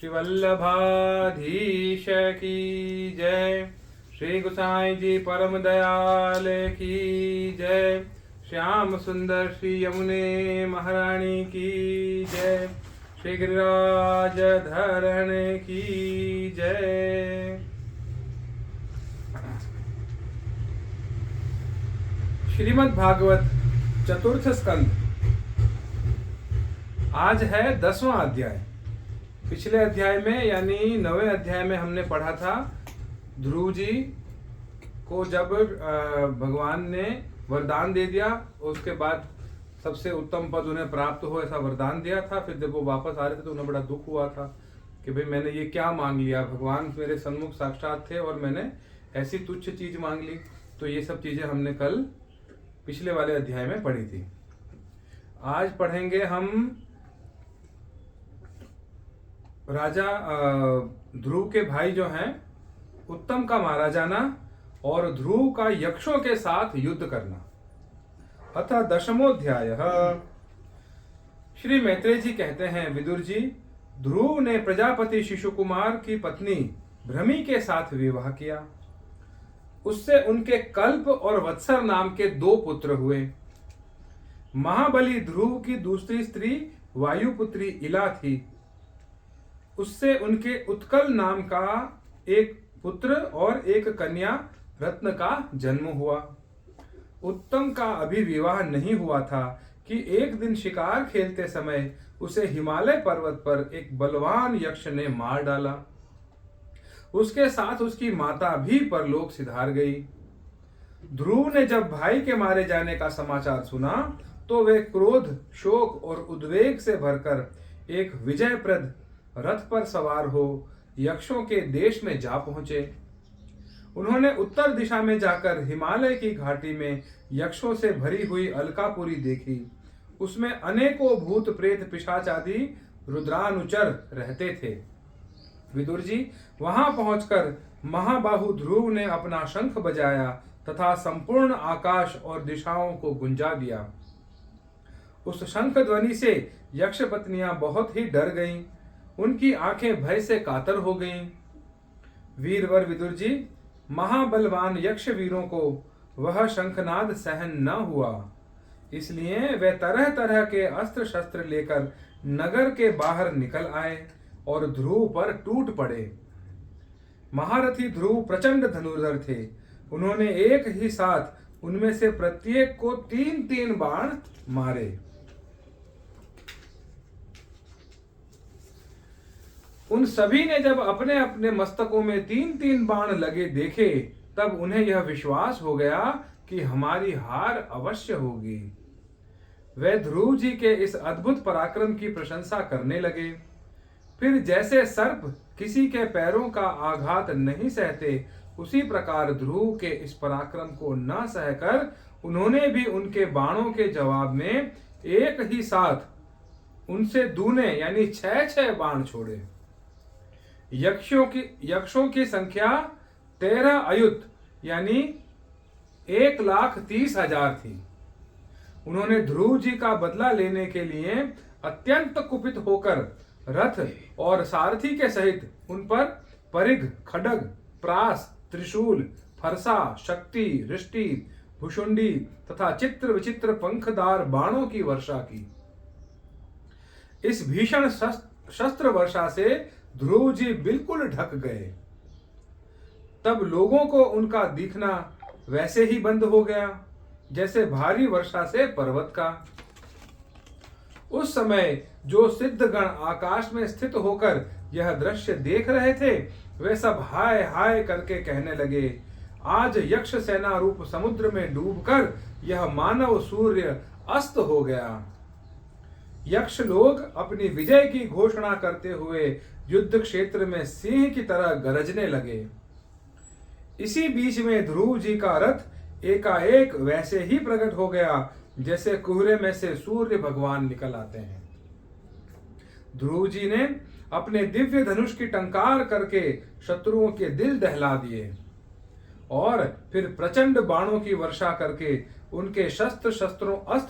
श्री वल्लभाधीश की जय। श्री गोसाई जी परम दयाल की जय। श्याम सुंदर श्री यमुने महारानी की जय। श्री गिरिराज धरण की जय। श्रीमद् भागवत चतुर्थ स्कंद। आज है 10वां अध्याय। पिछले अध्याय में यानी 9वें अध्याय में हमने पढ़ा था ध्रुव जी को जब भगवान ने वरदान दे दिया, उसके बाद सबसे उत्तम पद उन्हें प्राप्त हो ऐसा वरदान दिया था। फिर जब वो वापस आ रहे थे तो उन्हें बड़ा दुख हुआ था कि भाई मैंने ये क्या मांग लिया, भगवान मेरे सन्मुख साक्षात थे और मैंने ऐसी तुच्छ चीज मांग ली। तो ये सब चीजें हमने कल पिछले वाले अध्याय में पढ़ी थी। आज पढ़ेंगे हम राजा ध्रुव के भाई जो हैं उत्तम का मारा जाना और ध्रुव का यक्षों के साथ युद्ध करना। अतः 10वां श्री मैत्रेय जी कहते हैं, विदुर जी, ध्रुव ने प्रजापति शिशु कुमार की पत्नी भ्रमी के साथ विवाह किया। उससे उनके कल्प और वत्सर नाम के 2 पुत्र हुए। महाबली ध्रुव की दूसरी स्त्री वायुपुत्री इला थी। उससे उनके उत्कल नाम का एक पुत्र और एक कन्या रत्न का जन्म हुआ। उत्तम का अभी विवाह नहीं हुआ था कि एक दिन शिकार खेलते समय उसे हिमालय पर्वत पर एक बलवान यक्ष ने मार डाला। उसके साथ उसकी माता भी परलोक सिधार गई। ध्रुव ने जब भाई के मारे जाने का समाचार सुना तो वे क्रोध, शोक और उद्वेग से भरकर एक विजयप्रद रथ पर सवार हो यक्षों के देश में जा पहुंचे। उन्होंने उत्तर दिशा में जाकर हिमालय की घाटी में यक्षों से भरी हुई अलकापुरी देखी। उसमें अनेकों भूत प्रेत पिशाच आदि रुद्रानुचर रहते थे। विदुर जी, वहां पहुंचकर महाबाहु ध्रुव ने अपना शंख बजाया तथा संपूर्ण आकाश और दिशाओं को गुंजा दिया। उस शंख ध्वनि से यक्ष पत्नियां बहुत ही डर गईं। उनकी आंखें भय से कातर हो गईं। वीरवर विदुर जी, महाबलवान यक्ष वीरों को वह शंखनाद सहन न हुआ, इसलिए वे तरह तरह के अस्त्र शस्त्र लेकर नगर के बाहर निकल आए और ध्रुव पर टूट पड़े। महारथी ध्रुव प्रचंड धनुर्धर थे। उन्होंने एक ही साथ उनमें से प्रत्येक को 3-3 बाण मारे। उन सभी ने जब अपने अपने मस्तकों में 3-3 बाण लगे देखे, तब उन्हें यह विश्वास हो गया कि हमारी हार अवश्य होगी। वे ध्रुव जी के इस अद्भुत पराक्रम की प्रशंसा करने लगे। फिर जैसे सर्प किसी के पैरों का आघात नहीं सहते, उसी प्रकार ध्रुव के इस पराक्रम को न सहकर उन्होंने भी उनके बाणों के जवाब में एक ही साथ उनसे दूने यानी 6-6 बाण छोड़े। यक्षों की संख्या 13 अयुत यानी 1,30,000 थी। उन्होंने ध्रुव जी का बदला लेने के लिए अत्यंत कुपित होकर रथ और सारथी के सहित उन पर परिघ, खड्ग, प्रास, त्रिशूल, फरसा, शक्ति, रिष्टि, भुषुंडी तथा चित्र विचित्र पंखदार बाणों की वर्षा की। इस भीषण शस्त्र वर्षा से ध्रुव जी बिल्कुल ढक गए। तब लोगों को उनका दिखना वैसे ही बंद हो गया जैसे भारी वर्षा से पर्वत का। उस समय जो सिद्धगण आकाश में स्थित होकर यह दृश्य देख रहे थे, वे सब हाय हाय करके कहने लगे, आज यक्ष सेना रूप समुद्र में डूबकर यह मानव सूर्य अस्त हो गया। यक्ष लोग अपनी विजय की घोषणा करते हुए युद्ध क्षेत्र में सिंह की तरह गरजने लगे। इसी बीच में ध्रुव जी का रथ एकाएक वैसे ही प्रकट हो गया जैसे कोहरे में से सूर्य भगवान निकल आते हैं। ध्रुव जी ने अपने दिव्य धनुष की टंकार करके शत्रुओं के दिल दहला दिए और फिर प्रचंड बाणों की वर्षा करके उनके अस्त्र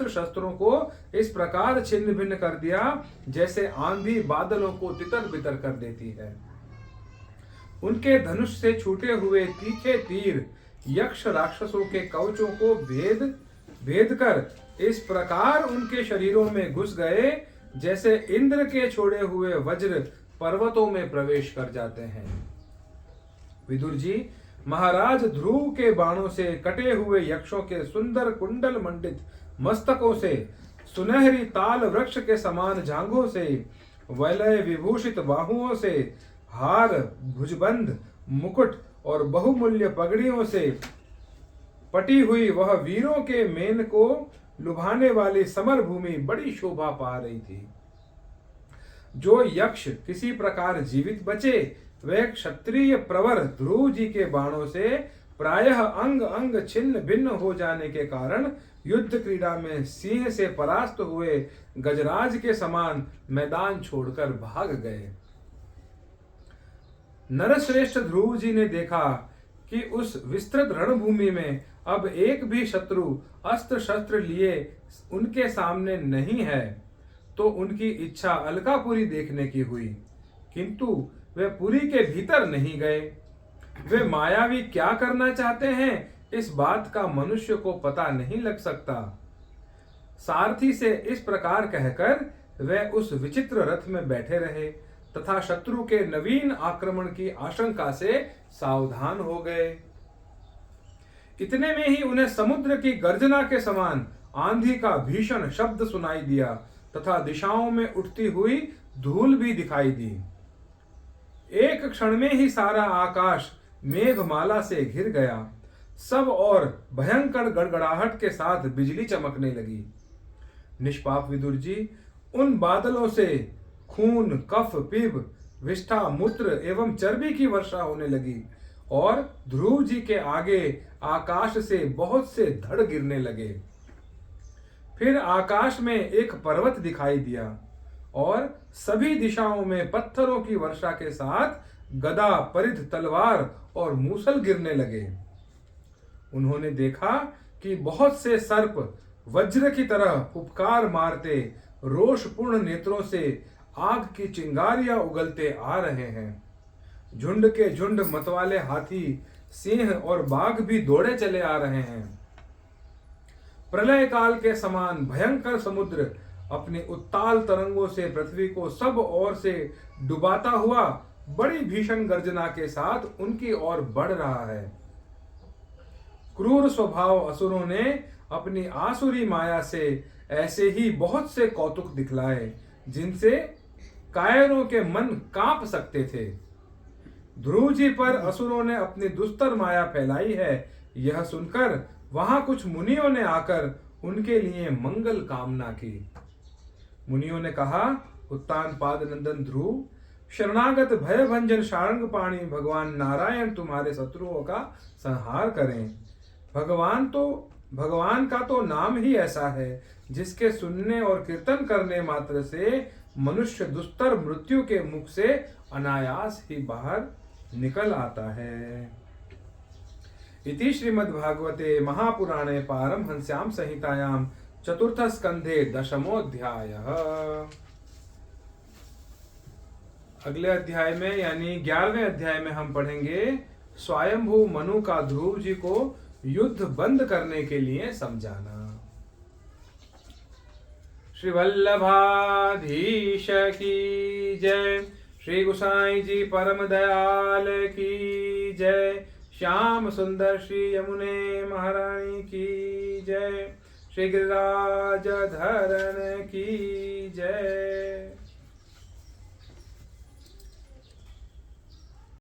शस्त्रों को इस प्रकार छिन्न भिन्न कर दिया जैसे आंधी बादलों को तितर बितर कर देती है। उनके धनुष से छूटे हुए तीखे तीर यक्ष राक्षसों के कवचों को भेद कर इस प्रकार उनके शरीरों में घुस गए जैसे इंद्र के छोड़े हुए वज्र पर्वतों में प्रवेश कर जाते हैं। विदुर जी, महाराज ध्रुव के बाणों से कटे हुए यक्षों के सुंदर कुंडल मंडित मस्तकों से, सुनहरी ताल वृक्ष के समान जांघों से, वलय विभूषित बाहुओं से, हार भुजबंध मुकुट और बहुमूल्य पगड़ियों से पटी हुई वह वीरों के मेन को लुभाने वाली समर भूमि बड़ी शोभा पा रही थी। जो यक्ष किसी प्रकार जीवित बचे वे क्षत्रिय प्रवर ध्रुव जी के बाणों से प्रायः अंग अंग छिन्न भिन्न हो जाने के कारण युद्ध क्रीड़ा में सिंह से परास्त हुए गजराज के समान मैदान छोड़कर भाग गए। नरश्रेष्ठ ध्रुव जी ने देखा कि उस विस्तृत रणभूमि में अब एक भी शत्रु अस्त्र शस्त्र लिए उनके सामने नहीं है, तो उनकी इच्छा अलकापुरी देखने की हुई, किंतु वे पुरी के भीतर नहीं गए। वे मायावी क्या करना चाहते हैं इस बात का मनुष्य को पता नहीं लग सकता। सारथी से इस प्रकार कहकर वे उस विचित्र रथ में बैठे रहे तथा शत्रु के नवीन आक्रमण की आशंका से सावधान हो गए। इतने में ही उन्हें समुद्र की गर्जना के समान आंधी का भीषण शब्द सुनाई दिया तथा दिशाओं में उठती हुई धूल भी दिखाई दी। एक क्षण में ही सारा आकाश मेघमाला से घिर गया। सब और भयंकर गड़गड़ाहट के साथ बिजली चमकने लगी। निष्पाप विदुर जी, उन बादलों से खून, कफ, पिभ, विष्ठा, मूत्र एवं चर्बी की वर्षा होने लगी और ध्रुव जी के आगे आकाश से बहुत से धड़ गिरने लगे। फिर आकाश में एक पर्वत दिखाई दिया और सभी दिशाओं में पत्थरों की वर्षा के साथ गदा, परिध, तलवार और मूसल गिरने लगे। उन्होंने देखा कि बहुत से सर्प वज्र की तरह फुफकार मारते रोषपूर्ण नेत्रों से आग की चिंगारियां उगलते आ रहे हैं। झुंड के झुंड मतवाले हाथी, सिंह और बाघ भी दौड़े चले आ रहे हैं। प्रलय काल के समान भयंकर समुद्र अपने उत्ताल तरंगों से पृथ्वी को सब ओर से डुबाता हुआ बड़ी भीषण गर्जना के साथ उनकी ओर बढ़ रहा है। क्रूर स्वभाव असुरों ने अपनी आसुरी माया से ऐसे ही बहुत से कौतुक दिखलाए जिनसे कायरों के मन कांप सकते थे। ध्रुव जी पर असुरों ने अपनी दुस्तर माया फैलाई है, यह सुनकर वहां कुछ मुनियों ने आकर उनके लिए मंगल कामना की। मुनियों ने कहा, उत्तानपाद नंदन ध्रुव, शरणागत भय भंजन शारंग पाणी भगवान नारायण तुम्हारे शत्रुओं का संहार करें। भगवान का तो नाम ही ऐसा है जिसके सुनने और कीर्तन करने मात्र से मनुष्य दुस्तर मृत्यु के मुख से अनायास ही बाहर निकल आता है। इति श्रीमद्भागवते महापुराणे पारमहंस्यां संहितायां चतुर्थ स्कंधे दशमोऽध्यायः। अगले अध्याय में यानी 11वें अध्याय में हम पढ़ेंगे स्वयंभू मनु का ध्रुव जी को युद्ध बंद करने के लिए समझाना। श्री वल्लभाधीश की जय। श्री गोसाई जी परम दयाल की जय। श्याम सुंदर श्री यमुने महारानी की जय। श्री गिरिराज धरण की जय।